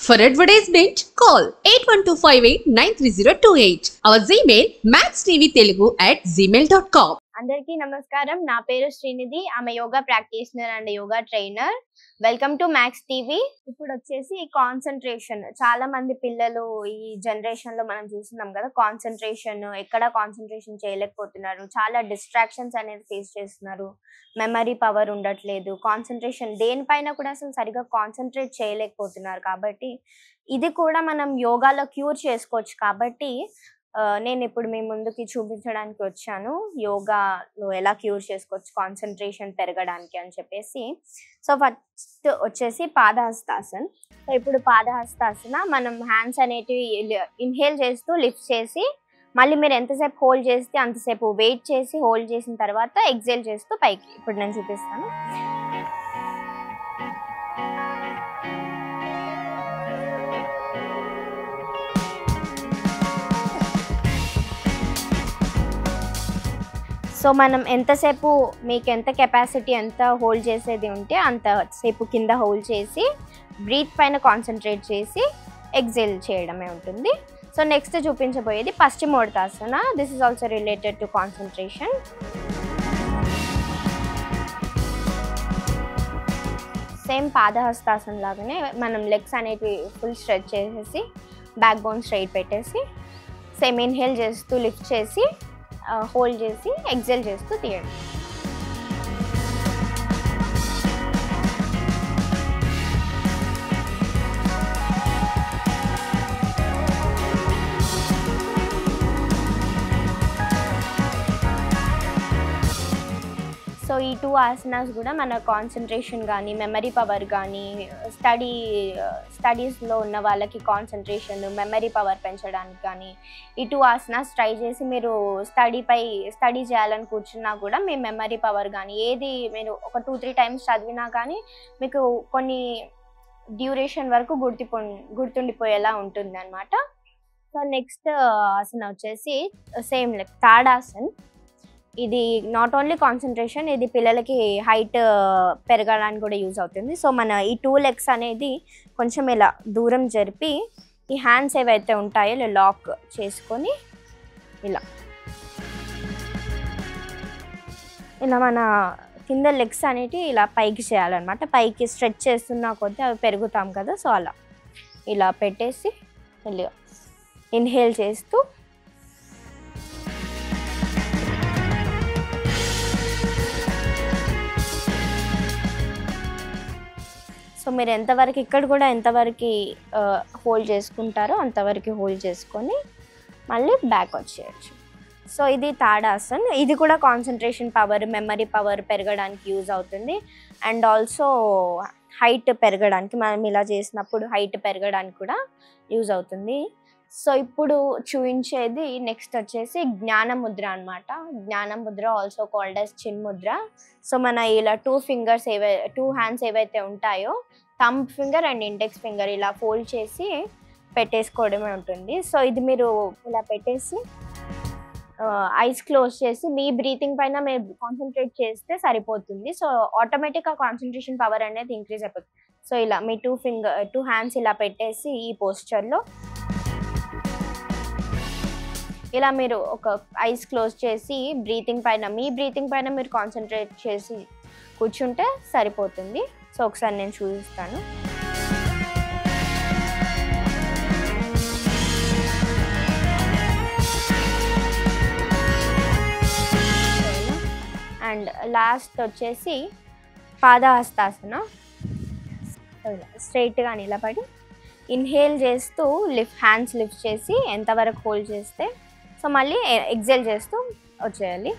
For advertisement, call 8125893028. Our Gmail maxtvtelugu@gmail.com. అందరికీ నమస్కారం. నా పేరు శ్రీనిధి. ఆమె yoga practitioner and yoga trainer. Welcome to max TV. ఇప్పుడు వచ్చేసి కాన్సన్ట్రేషన్, చాలా మంది పిల్లలు ఈ జనరేషన్ లో మనం చూస్తున్నాం కదా, ఎక్కడ కాన్సన్ట్రేషన్ చేయలేకపోతున్నారు. చాలా డిస్ట్రాక్షన్స్ అనేది ఫేస్ చేస్తున్నారు. మెమరీ పవర్ ఉండట్లేదు. కాన్సన్ట్రేషన్ దేనిపైన కూడా అసలు సరిగా కాన్సన్ట్రేట్ చేయలేకపోతున్నారు. కాబట్టి ఇది కూడా మనం యోగాలో క్యూర్ చేసుకోవచ్చు. కాబట్టి నేను ఇప్పుడు మీ ముందుకి చూపించడానికి వచ్చాను, యోగాలో ఎలా క్యూర్ చేసుకోవచ్చు కాన్సన్ట్రేషన్ పెరగడానికి అని చెప్పేసి. సో ఫస్ట్ వచ్చేసి పాదహస్తాసన్. సో ఇప్పుడు పాదహస్తాసన మనం హ్యాండ్స్ అనేటివి ఇన్హేల్ చేస్తూ లిఫ్ట్ చేసి, మళ్ళీ మీరు ఎంతసేపు హోల్డ్ చేస్తే అంతసేపు వెయిట్ చేసి హోల్డ్ చేసిన తర్వాత ఎక్సేల్ చేస్తూ పైకి. ఇప్పుడు నేను చూపిస్తాను. సో మనం ఎంతసేపు, మీకు ఎంత కెపాసిటీ, ఎంత హోల్డ్ చేసేది ఉంటే అంతసేపు కింద హోల్డ్ చేసి బ్రీత్ పైన కాన్సన్ట్రేట్ చేసి ఎక్సేల్ చేయడమే ఉంటుంది. సో నెక్స్ట్ చూపించబోయేది Paschimottanasana. This is also related to concentration. Same Padahastasana లాగానే మనం లెగ్స్ అనేవి ఫుల్ స్ట్రెచ్ చేసేసి బ్యాక్ బోన్ స్ట్రైట్ పెట్టేసి సేమ్ ఇన్హేల్ చేస్తూ లిఫ్ట్ చేసి హోల్డ్ చేసి ఎక్సేల్ చేస్తూ తీయండి. సో ఈ 2 ఆసనాస్ కూడా మన కాన్సన్ట్రేషన్ కానీ, మెమరీ పవర్ కానీ, స్టడీస్లో ఉన్న వాళ్ళకి కాన్సన్ట్రేషన్, మెమరీ పవర్ పెంచడానికి కానీ ఈ 2 ఆసనాస్ ట్రై చేసి మీరు స్టడీ చేయాలని కూర్చున్నా కూడా మీ మెమరీ పవర్ కానీ ఏది మీరు ఒక 2-3 టైమ్స్ చదివినా కానీ మీకు కొన్ని డ్యూరేషన్ వరకు గుర్తుండిపోయేలా ఉంటుంది అన్నమాట. సో నెక్స్ట్ ఆసన వచ్చేసి సేమ్ తాడాసన్. ఇది నాట్ ఓన్లీ కాన్సన్ట్రేషన్, ఇది పిల్లలకి హైట్ పెరగడానికి కూడా యూజ్ అవుతుంది. సో మన ఈ 2 లెగ్స్ అనేది కొంచెం ఇలా దూరం జరిపి ఈ హ్యాండ్స్ ఏవైతే ఉంటాయో ఇలా లాక్ చేసుకొని ఇలా మన కింద లెగ్స్ అనేవి ఇలా పైకి చేయాలన్నమాట. పైకి స్ట్రెచ్ చేస్తున్నా కొద్దీ అవి పెరుగుతాం కదా, సో అలా ఇలా పెట్టేసి ఇలా ఇన్హేల్ చేస్తూ సో మీరు ఇక్కడ కూడా ఎంతవరకు హోల్డ్ చేసుకుంటారో అంతవరకు హోల్డ్ చేసుకొని మళ్ళీ బ్యాక్ వచ్చేయచ్చు. సో ఇది తాడాసన్. ఇది కూడా కాన్సన్ట్రేషన్ పవర్, మెమరీ పవర్ పెరగడానికి యూజ్ అవుతుంది. అండ్ ఆల్సో హైట్ పెరగడానికి, మనం ఇలా చేసినప్పుడు హైట్ పెరగడానికి కూడా యూజ్ అవుతుంది. సో ఇప్పుడు చూపించేది నెక్స్ట్ వచ్చేసి జ్ఞానముద్ర అనమాట. జ్ఞానముద్ర ఆల్సో కాల్డ్ as చిన్ ముద్ర. సో మన ఇలా 2 హ్యాండ్స్ ఏవైతే ఉంటాయో thumb finger and index finger ఇలా ఫోల్డ్ చేసి పెట్టేసుకోవడమే ఉంటుంది. సో ఇది మీరు ఇలా పెట్టేసి ఐస్ క్లోజ్ చేసి మీ బ్రీతింగ్ పైన మీరు కాన్సన్ట్రేట్ చేస్తే సరిపోతుంది. సో ఆటోమేటిక్గా కాన్సన్ట్రేషన్ పవర్ అనేది ఇంక్రీజ్ అయిపోతుంది. సో ఇలా మీ 2 హ్యాండ్స్ ఇలా పెట్టేసి ఈ పోస్చర్లో ఇలా మీరు ఒక ఐస్ క్లోజ్ చేసి మీ బ్రీతింగ్ పైన మీరు కాన్సన్ట్రేట్ చేసి కూర్చుంటే సరిపోతుంది. సో ఒకసారి నేను చూపిస్తాను. అండ్ లాస్ట్ వచ్చేసి పాదహస్తాసన. స్ట్రైట్గా నిలబడి ఇన్హేల్ చేస్తూ హ్యాండ్స్ లిఫ్ట్ చేసి ఎంతవరకు హోల్డ్ చేస్తే సో మళ్ళీ ఎక్సేల్ చేస్తూ వచ్చేయాలి.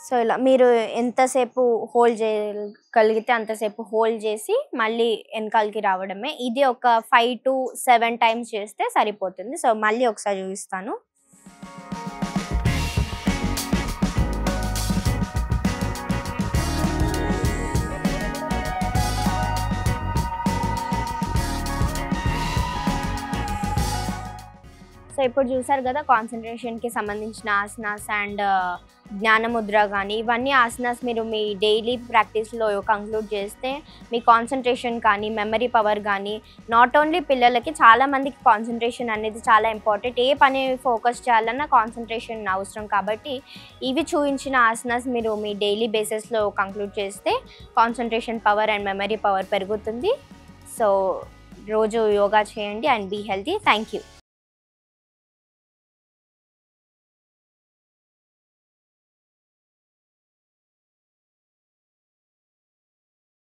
సో ఇలా మీరు ఎంతసేపు హోల్డ్ చేయగలిగితే అంతసేపు హోల్డ్ చేసి మళ్ళీ వెనకాలకి రావడమే. ఇది ఒక 5 to 7 టైమ్స్ చేస్తే సరిపోతుంది. సో మళ్ళీ ఒకసారి చూపిస్తాను. సో ఇప్పుడు చూసారు కదా కాన్సన్ట్రేషన్కి సంబంధించిన ఆసనాస్ అండ్ జ్ఞానముద్ర కానీ ఇవన్నీ ఆసనాస్ మీరు మీ డైలీ ప్రాక్టీస్లో కంక్లూడ్ చేస్తే మీ కాన్సన్ట్రేషన్ కానీ మెమరీ పవర్ కానీ నాట్ ఓన్లీ పిల్లలకి చాలామందికి కాన్సన్ట్రేషన్ అనేది చాలా ఇంపార్టెంట్. ఏ పని ఫోకస్ చేయాలన్నా కాన్సన్ట్రేషన్ అవసరం. కాబట్టి ఇవి చూపించిన ఆసనాస్ మీరు మీ డైలీ బేసిస్లో కంక్లూడ్ చేస్తే concentration power and memory power పెరుగుతుంది. సో రోజు యోగా చేయండి and be healthy. Thank you.